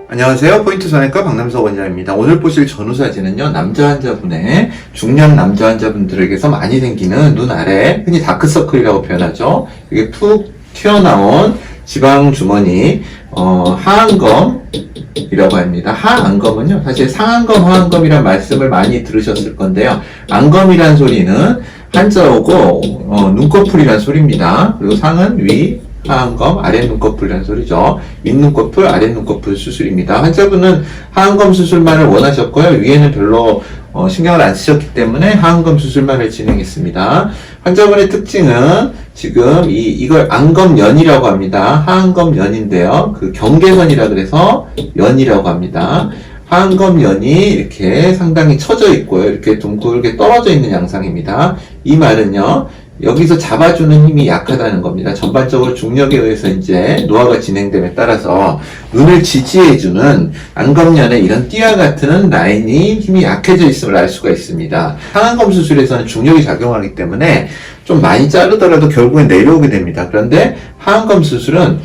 안녕하세요. 포인트 성형외과 박남석 원장입니다. 오늘 보실 전후 사진은요, 남자 환자분의 중년 남자 환자분들에게서 많이 생기는 눈 아래, 흔히 다크서클이라고 표현하죠. 이게 푹 튀어나온 지방 주머니, 하안검이라고 합니다. 하안검은요, 사실 상안검, 하안검이란 말씀을 많이 들으셨을 건데요. 안검이란 소리는 한자어고, 눈꺼풀이란 소리입니다. 그리고 상은 위, 하안검, 아랫눈꺼풀이라는 소리죠. 윗눈꺼풀, 아랫눈꺼풀 수술입니다. 환자분은 하안검 수술만을 원하셨고요. 위에는 별로 신경을 안 쓰셨기 때문에 하안검 수술만을 진행했습니다. 환자분의 특징은 지금 이걸 안검연이라고 합니다. 하안검연인데요. 그 경계선이라 그래서 연이라고 합니다. 하안검연이 이렇게 상당히 처져 있고요. 이렇게 둥글게 떨어져 있는 양상입니다. 이 말은요, 여기서 잡아주는 힘이 약하다는 겁니다. 전반적으로 중력에 의해서 이제 노화가 진행됨에 따라서 눈을 지지해주는 안검연의 이런 띠와 같은 라인이 힘이 약해져 있음을 알 수가 있습니다. 상안검 수술에서는 중력이 작용하기 때문에 좀 많이 자르더라도 결국엔 내려오게 됩니다. 그런데 하안검 수술은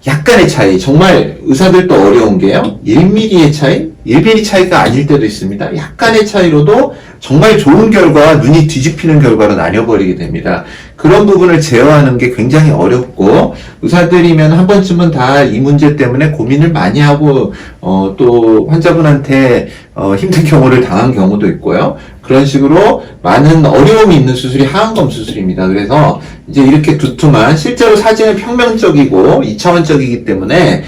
약간의 차이, 정말 의사들도 어려운 게요, 1mm의 차이? 1mm 차이가 아닐 때도 있습니다. 약간의 차이로도 정말 좋은 결과와 눈이 뒤집히는 결과로 나뉘어버리게 됩니다. 그런 부분을 제어하는 게 굉장히 어렵고, 의사들이면 한 번쯤은 다 이 문제 때문에 고민을 많이 하고, 또 환자분한테 힘든 경우를 당한 경우도 있고요. 그런 식으로 많은 어려움이 있는 수술이 하안검 수술입니다. 그래서 이제 이렇게 두툼한, 실제로 사진은 평면적이고 2차원적이기 때문에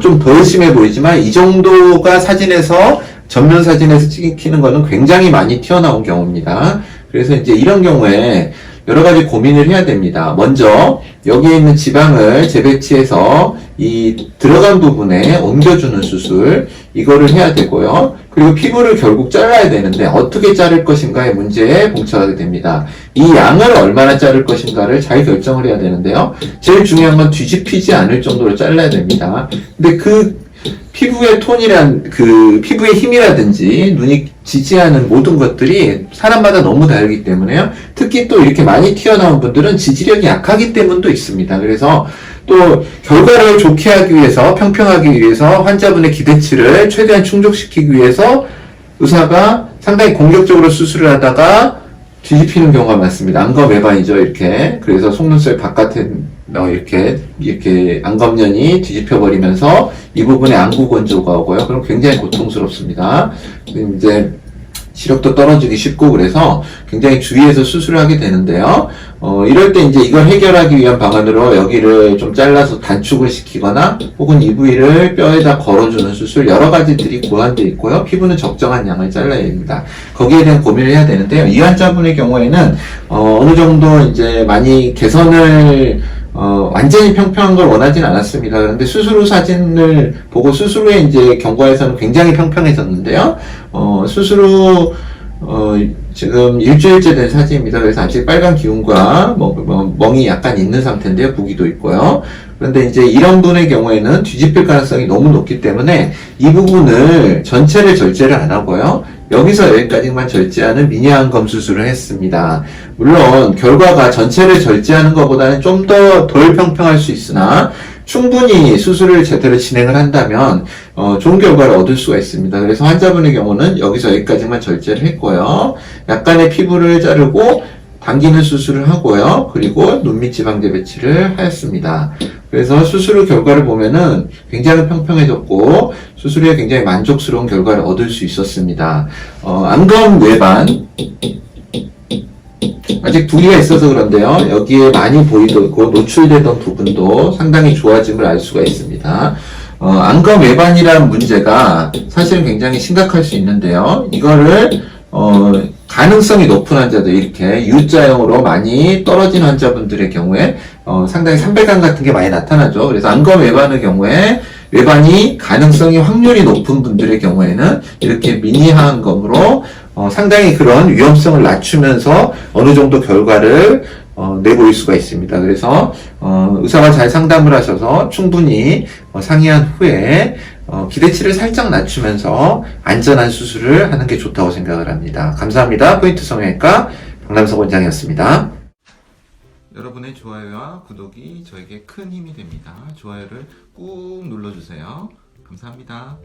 좀 덜 심해 보이지만 이 정도가 사진에서, 전면 사진에서 찍히는 거는 굉장히 많이 튀어나온 경우입니다. 그래서 이제 이런 경우에 여러 가지 고민을 해야 됩니다. 먼저 여기에 있는 지방을 재배치해서 이 들어간 부분에 옮겨주는 수술, 이거를 해야 되고요. 그리고 피부를 결국 잘라야 되는데 어떻게 자를 것인가의 문제에 봉착하게 됩니다. 이 양을 얼마나 자를 것인가를 잘 결정을 해야 되는데요. 제일 중요한 건 뒤집히지 않을 정도로 잘라야 됩니다. 근데 그 피부의 톤이란, 그 피부의 힘이라든지 눈이 지지하는 모든 것들이 사람마다 너무 다르기 때문에요. 특히 또 이렇게 많이 튀어나온 분들은 지지력이 약하기 때문도 있습니다. 그래서 또 결과를 좋게 하기 위해서, 평평하기 위해서 환자분의 기대치를 최대한 충족시키기 위해서 의사가 상당히 공격적으로 수술을 하다가 뒤집히는 경우가 많습니다. 안검 외반이죠, 이렇게. 그래서 속눈썹 바깥에 이렇게 안검연이 뒤집혀버리면서 이 부분에 안구 건조가 오고요. 그럼 굉장히 고통스럽습니다. 이제 시력도 떨어지기 쉽고, 그래서 굉장히 주의해서 수술을 하게 되는데요. 이럴 때 이제 이걸 해결하기 위한 방안으로 여기를 좀 잘라서 단축을 시키거나, 혹은 이 부위를 뼈에다 걸어주는 수술, 여러 가지들이 고안되어 있고요. 피부는 적정한 양을 잘라야 됩니다. 거기에 대한 고민을 해야 되는데요. 이 환자분의 경우에는 어느 정도 이제 많이 개선을 완전히 평평한 걸 원하진 않았습니다. 그런데 수술 후 사진을 보고 수술 후에 이제 경과에서는 굉장히 평평해졌는데요. 수술 후, 지금 일주일째 된 사진입니다. 그래서 아직 빨간 기운과 멍이 약간 있는 상태인데요. 부기도 있고요. 그런데 이제 이런 분의 경우에는 뒤집힐 가능성이 너무 높기 때문에 이 부분을 전체를 절제를 안 하고요. 여기서 여기까지만 절제하는 미니 하안검 수술을 했습니다. 물론 결과가 전체를 절제하는 것보다는 좀 더 덜 평평할 수 있으나 충분히 수술을 제대로 진행을 한다면 좋은 결과를 얻을 수가 있습니다. 그래서 환자분의 경우는 여기서 여기까지만 절제를 했고요. 약간의 피부를 자르고 당기는 수술을 하고요. 그리고 눈밑 지방 재배치를 하였습니다. 그래서 수술 후 결과를 보면은 굉장히 평평해졌고 수술 후에 굉장히 만족스러운 결과를 얻을 수 있었습니다. 안검 외반, 아직 부위가 있어서 그런데요. 여기에 많이 보이고 노출되던 부분도 상당히 좋아짐을 알 수가 있습니다. 안검 외반이라는 문제가 사실은 굉장히 심각할 수 있는데요. 이거를 가능성이 높은 환자들, 이렇게 U자형으로 많이 떨어진 환자분들의 경우에 상당히 삼배간 같은 게 많이 나타나죠. 그래서 안검 외반의 경우에 외반이 가능성이 확률이 높은 분들의 경우에는 이렇게 미니 하안검으로 상당히 그런 위험성을 낮추면서 어느 정도 결과를 내보일 수가 있습니다. 그래서 의사가 잘 상담을 하셔서 충분히 상의한 후에 기대치를 살짝 낮추면서 안전한 수술을 하는 게 좋다고 생각을 합니다. 감사합니다. 포인트 성형외과 박남석 원장이었습니다. 여러분의 좋아요와 구독이 저에게 큰 힘이 됩니다. 좋아요를 꾹 눌러주세요. 감사합니다. 감사합니다.